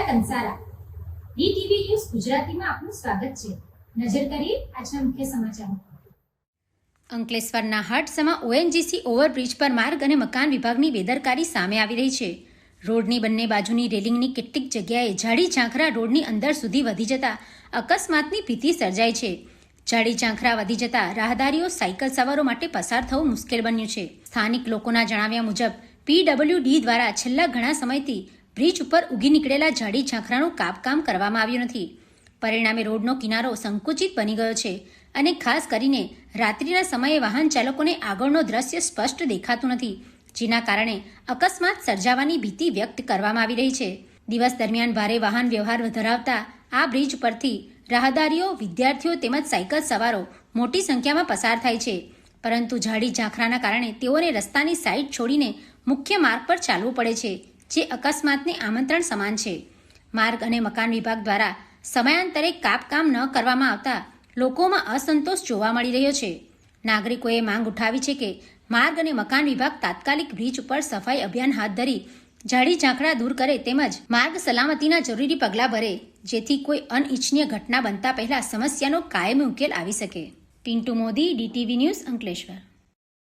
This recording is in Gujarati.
કંસારા ડીટીવી ન્યૂઝ ગુજરાતીમાં આપનું સ્વાગત છે. નજર કરીએ આજના મુખ્ય સમાચારો. અંકલેશ્વરના હાટસમાં ઓએનજીસી ઓવરબ્રિજ પર માર્ગ અને મકાન વિભાગની બેદરકારી સામે આવી રહી છે. રોડની બંને બાજુની રેલિંગની કેટલીક જગ્યાએ ઝાડી ઝાંખરા રોડની અંદર સુધી વધી જતા અકસ્માતની ભીતિ સર્જાઈ છે. ઝાડી ઝાંખરા વધી જતા રાહદારીઓ સાયકલ સવારો માટે પસાર થવું મુશ્કેલ બન્યું છે. સ્થાનિક લોકોના જણાવ્યા મુજબ પીડબ્લ્યુડી દ્વારા છેલ્લા ઘણા સમયથી બ્રિજ ઉપર ઉગી નીકળેલા ઝાડી ઝાંખરાનું કાપકામ કરવામાં આવ્યું નથી. પરિણામે રોડનો કિનારો સંકુચિત બની ગયો છે અને ખાસ કરીને રાત્રિના સમયે વાહન ચાલકોને આગળનો દ્રશ્ય સ્પષ્ટ દેખાતું નથી, જેના કારણે અકસ્માત સર્જાવાની ભીતિ વ્યક્ત કરવામાં આવી રહી છે. દિવસ દરમિયાન ભારે વાહન વ્યવહાર ધરાવતા આ બ્રિજ પરથી રાહદારીઓ, વિદ્યાર્થીઓ તેમજ સાયકલ સવારો મોટી સંખ્યામાં પસાર થાય છે, પરંતુ ઝાડી ઝાંખરાના કારણે તેઓને રસ્તાની સાઈડ છોડીને મુખ્ય માર્ગ પર ચાલવું પડે છે, જે અકસ્માતને આમંત્રણ સમાન છે. માર્ગ અને મકાન વિભાગ દ્વારા સમયાંતરે કાપકામ ન કરવામાં આવતા લોકોમાં અસંતોષ જોવા મળી રહ્યો છે. નાગરિકોએ માંગ ઉઠાવી છે કે માર્ગ અને મકાન વિભાગ તાત્કાલિક બ્રિજ ઉપર સફાઈ અભિયાન હાથ ધરી ઝાડી ઝાંખરા દૂર કરે તેમજ માર્ગ સલામતીના જરૂરી પગલાં ભરે, જેથી કોઈ અનિચ્છનીય ઘટના બનતા પહેલા સમસ્યાનો કાયમી ઉકેલ આવી શકે. Pintu Modi, DTV news, Ankleshwar.